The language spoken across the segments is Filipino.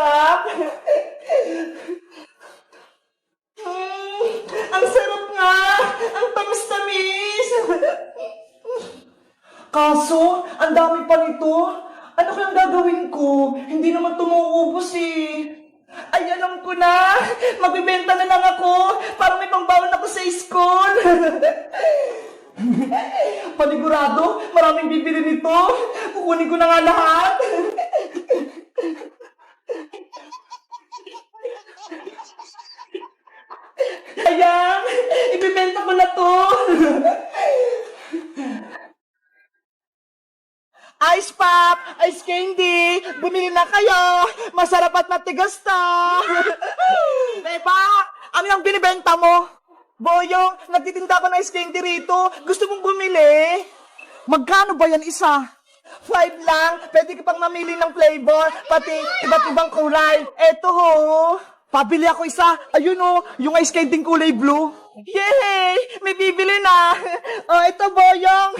sarap! Ang sarap nga! Ang tamis-tamis! Kaso, ang dami pa nito. Ano kayang gagawin ko? Hindi naman tumuubos eh. Ay, alam ko na! Magbibenta na lang ako para may pangbaon ako sa school. Panigurado, maraming bibili nito. Kukunin ko na nga lahat. Ayan, ibibenta ko na to. Ice Pop! Ice Candy! Bumili na kayo! Masarap at matigas to! Diba? Ano yung binibenta mo? Boyong, nagtitinda ko ng ice candy rito. Gusto mong bumili? Magkano ba yan isa? 5 lang. Pwede ka pang mamili ng flavor, pati iba't ibang kulay. Eto ho. Pabili ako isa. Ayun ho, yung ice candy kulay blue. Yay! May bibili na. Oh, ito Boyong.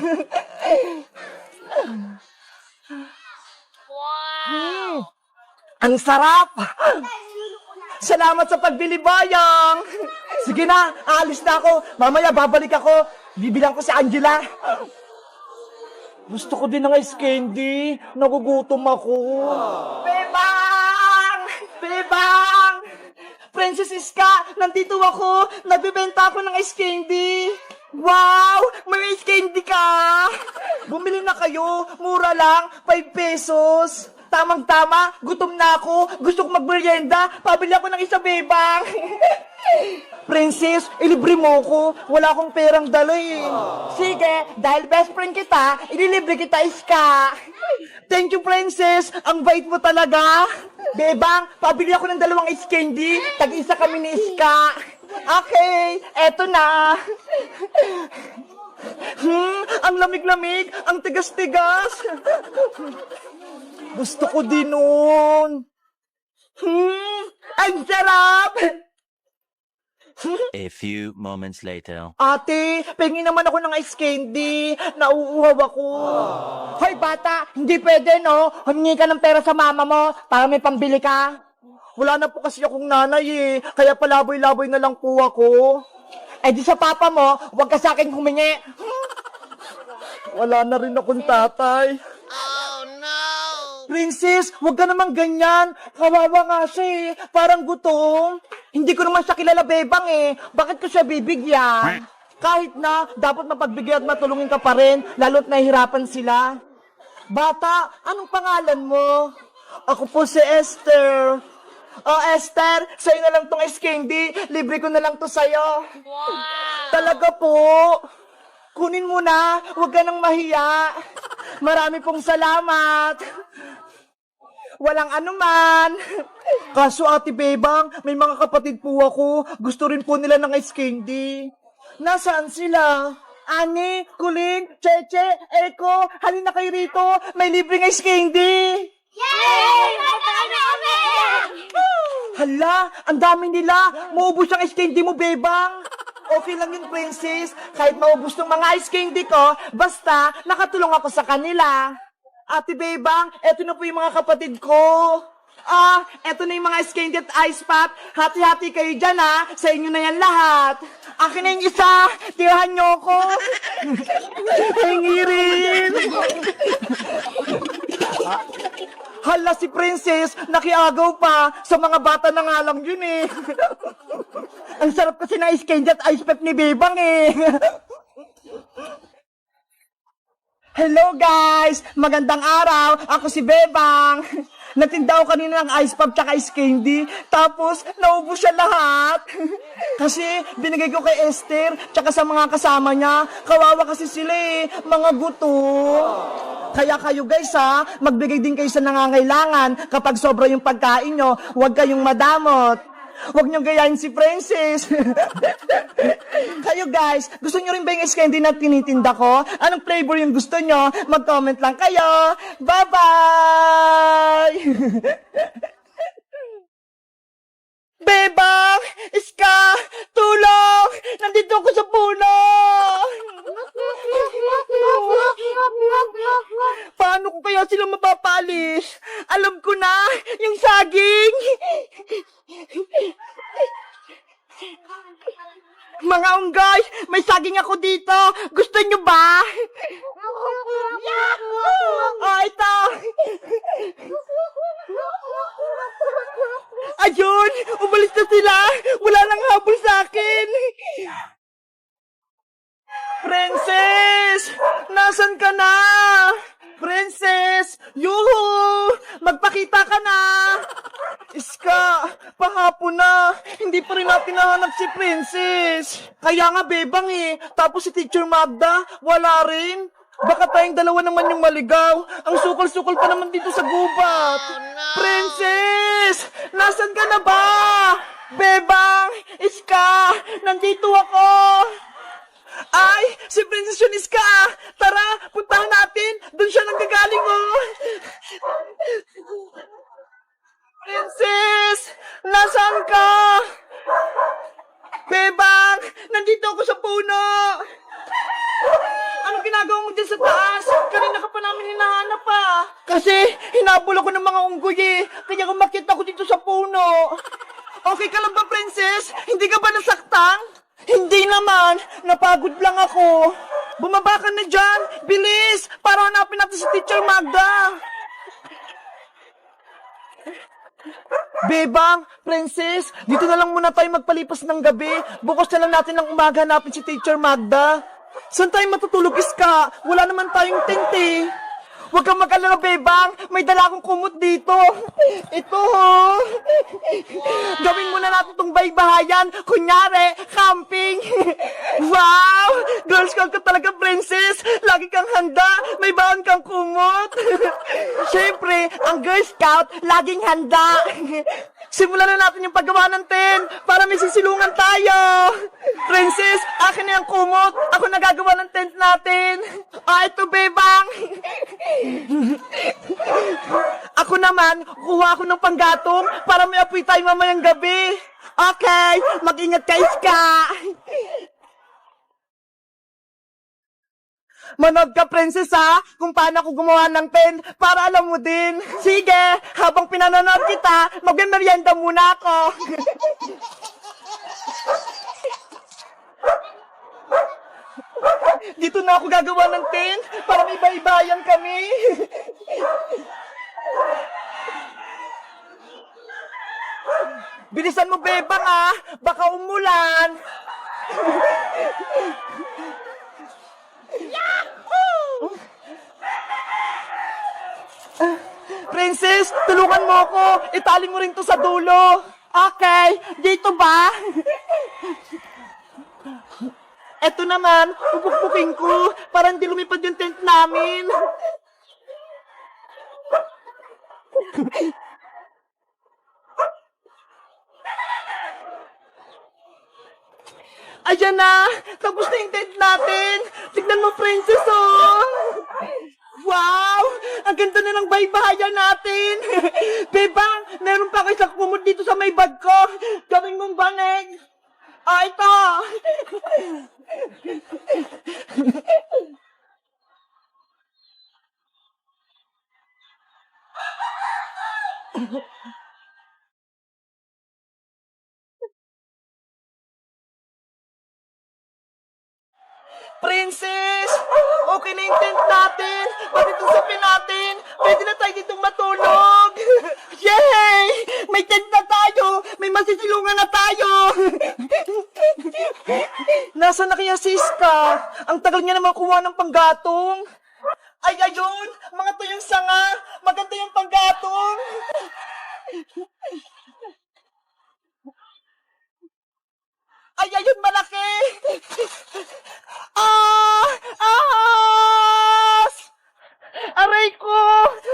Wow! Ang sarap! Salamat sa pagbili, Boyong! Sige na, aalis na ako. Mamaya babalik ako. Bibilang ko si Angela. Gusto ko din ng ice candy. Nagugutom ako. Bebang! Bebang! Princess Iska, nandito ako. Nagbibenta ako ng ice candy. Wow! May ice candy ka! Bumili na kayo. Mura lang. 5 pesos. Tamang-tama. Gutom na ako. Gusto ko magmerienda. Pabili ako ng isa, Bebang. Princess, ilibre mo ko. Wala akong perang dala eh. Sige, dahil best friend kita, ililibre kita, Iska. Thank you, Princess. Ang bait mo talaga. Bebang, pabili ako ng 2 ice candy. Tag-isa kami ni Iska. Okay, eto na. Ang lamig-lamig, ang tigas-tigas. Gusto ko din nun. Ang sarap. A few moments later. Ate, pengi naman ako ng ice candy. Nauuhaw ako. Hoy bata, hindi pwede no. Humingi ka ng pera sa mama mo para may pambili ka. Wala na po kasi akong nanay eh. Kaya palaboy-laboy na lang po ako. Eh di sa papa mo, huwag ka sa akin humingi. Wala na rin akong tatay. Oh no! Princess, huwag ka naman ganyan. Kawawa nga siya eh. Parang gutom. Hindi ko naman siya kilala, Bebang eh. Bakit ko siya bibigyan? Kahit na, dapat mapagbigay at matulungin ka pa rin, lalo't nahihirapan sila. Bata, anong pangalan mo? Ako po si Esther. Oh, Esther, sa'yo na lang tong ice candy. Libre ko na lang to sa'yo. Wow! Talaga po. Kunin mo na. Huwag ka nang mahiya. Marami pong salamat. Walang anuman. Kaso Ate Bebang, may mga kapatid po ako. Gusto rin po nila ng ice candy. Nasaan sila? Ani, Kuling, Cheche, Eko, halina kayo rito. May libreng ice candy. Yay! Magkano kami! Hala, ang dami nila. Maubos ang ice candy mo, Bebang. Okay lang yun, Princess. Kahit maubos ng mga ice candy ko, basta nakatulong ako sa kanila. Ate Bebang, eto na po yung mga kapatid ko. Eto na yung mga ice candy at ice pop. Hati-hati kayo dyan, ha. Sa inyo na yan lahat. Akin na yung isa. Tirahan nyo ko. Hingi rin. Hala, si Princess, nakiagaw pa. Sa mga bata na nga lang yun eh. Ang sarap kasi na ice candy at ice pop ni Bebang eh. Hello guys! Magandang araw! Ako si Bebang! Nagtinda ako kanina ng ice pop tsaka ice candy, tapos naubos siya lahat. Kasi binigay ko kay Esther tsaka sa mga kasama niya. Kawawa kasi sila eh, mga gutom. Kaya kayo guys ha, magbigay din kayo sa nangangailangan. Kapag sobra yung pagkain nyo, huwag kayong madamot. Huwag niyong gayahin si Princess. Kayo guys, gusto niyo rin ba yung ice candy na tinitinda ko? Anong flavor yung gusto niyo? Mag-comment lang kayo. Bye-bye! Bebang! Iska! Tulong! Nandito ako sa puno! Paano ko kaya kaya sila mapapalis? Alam ko na, yung saging! Mga unggay, may saging ako dito. Gusto nyo ba? Oh, ito. Ayun, umalis na sila. Wala nang habol sa akin. Princess! Nasaan ka na? Princess! Yuhu! Magpakita ka na! Iska, pahapon na. Hindi pa rin natin nahanap si Princess. Kaya nga, bebang eh. Tapos si Teacher Magda, wala rin. Baka tayong dalawa naman yung maligaw. Ang sukol-sukol pa naman dito sa gubat. Princess! Nasaan ka na ba? Bebang! Iska! Nandito ako! Ay! Si Princess yun, Iska! Tara! Puntahan natin! Doon siya nanggagaling, oh! Princess! Nasaan ka? Bebang! Nandito ako sa puno! Anong ginagawa mo dyan sa taas? Kanina ka pa namin hinahanap pa. Kasi hinabol ako ng mga unggoy eh. Kaya umakyat ako dito sa puno. Okay ka lang ba, Princess? Hindi ka ba nasaktan? Hindi naman. Napagod lang ako. Bumaba ka na dyan. Bilis! Para hanapin natin si Teacher Magda. Bebang, Princess, dito na lang muna tayo magpalipas ng gabi. Bukas na lang natin ng umaga hanapin si Teacher Magda. Saan tayo matutulog, Iska? Wala naman tayong tent eh. Huwag kang mag-alala, Bebang. May dala akong kumot dito. Ito, ho. Gawin muna natin itong baybahayan. Kunyari, camping. Wow! Girl Scout ka talaga, Princess. Lagi kang handa. May baon kang kumot. Siyempre, ang Girl Scout, laging handa. Simulan na natin yung paggawa ng tent para may sisilungan tayo. Princess, akin na yung kumot. Ako nagagawa ng tent natin. Ito, Bebang. Ako naman, kuha ako ng panggatong para may apoy tayo mamayang gabi. Okay, mag-ingat ka, Iska. Manood ka, Princess, ha? Kung paano ako gumawa ng tent para alam mo din. Sige, habang pinanonood kita, magme-merienda muna ako. Dito na ako gagawa ng tent para may baybayan kami. Bilisan mo, Bebang, ha? Baka umulan. Princess, tulungan mo ako. Itali mo rin to sa dulo. Okay, dito ba? Eto naman, pupukpukin ko para hindi lumipad yung tent namin. Ayan na! Tapos na yung tent natin! Tignan mo, Princess, oh! Wow! Ang ganda na ng baybahayan natin! Bebang, meron pa ako isang kumot dito sa may bag ko. Gawin mong banig. Ito! Princess! Okay na yung tent natin! Pati itong sapin natin! Pwede na tayo ditong matulog! Yay! May tent na tayo! May masisilungan na tayo! Nasaan na kaya si Iska? Ang tagal niya naman kuha ng panggatong! Ay, ayun! Mga tuyong sanga! Maganda yung panggatong! Ay, ayun, malaki! Ahas! Aray ko!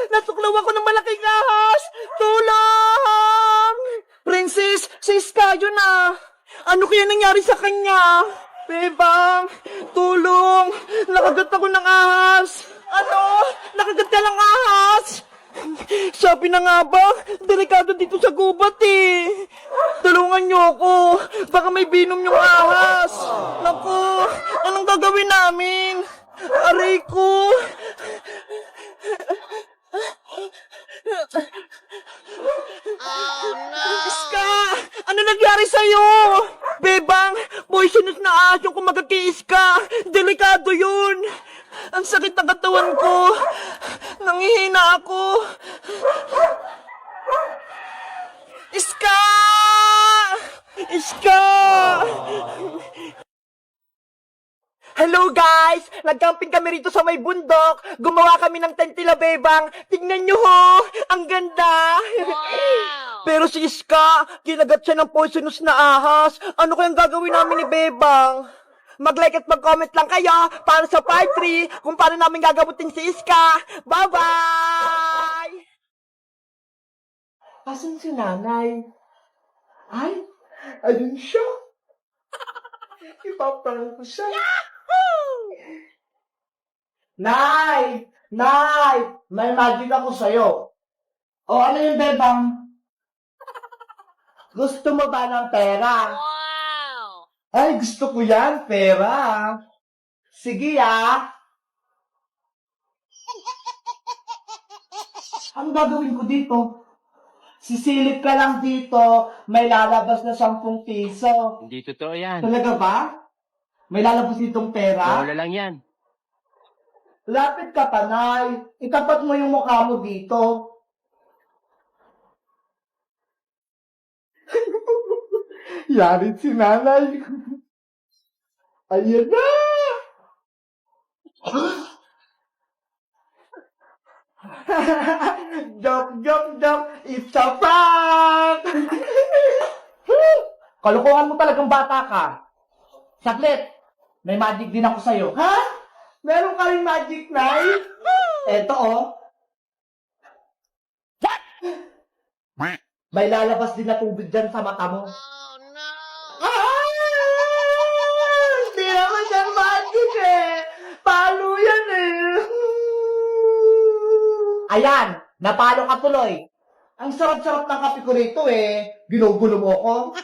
Natuklaw ako ng malaking ahas! Tulong! Princess, si Iska yun ah! Ano kaya nangyari sa kanya? Bebang, tulong! Nakagat ako ng ahas! Ano? Nakagat ka ng ahas? Sabi na nga ba, delikado dito sa gubat eh. Tulungan niyo ako, baka may binom yung ahas. Naku, anong gagawin namin? Aray ko. Ang sakit ng katawan ko. Nangihina ako. Iska! Iska! Hello guys! Nag-camping kami rito sa may bundok. Gumawa kami ng tent nila Bebang. Tingnan nyo ho! Ang ganda! Pero si Iska, kinagat siya ng poisonous na ahas. Ano kayang gagawin namin ni Bebang? Mag-like at mag-comment lang kayo para sa part 3 kung paano namin gagamutin si Iska. Bye-bye! Asan si nanay? Ay, ayun siya. Ipaparang ko siya. Nay! Nay! May magic ako sa'yo. O ano yung Bebang? Gusto mo ba ng pera? Wow! Ay, gusto ko yan, pera. Sige ah. Ano gagawin ko dito? Sisilip ka lang dito, may lalabas na 10 piso. Hindi totoo yan. Talaga ba? May lalabas ditong pera? Wala lang yan. Lapit ka pa, Nay. Itapat mo yung mukha mo dito. Yari si nanay. Ayan na! Joke. It's a prank! Kalukuhan mo talagang bata ka. Saglit. May magic din ako sa'yo. Ha? Meron ka rin magic, Nay? Eto, oh. May lalabas din na tubig dyan sa mata mo. Oh no! Ah! Hindi naman yan magic eh. Palo yan eh. Ayan, napalo ka tuloy. Ang sarap-sarap ng kape ko rito eh. Ginugulo mo ko.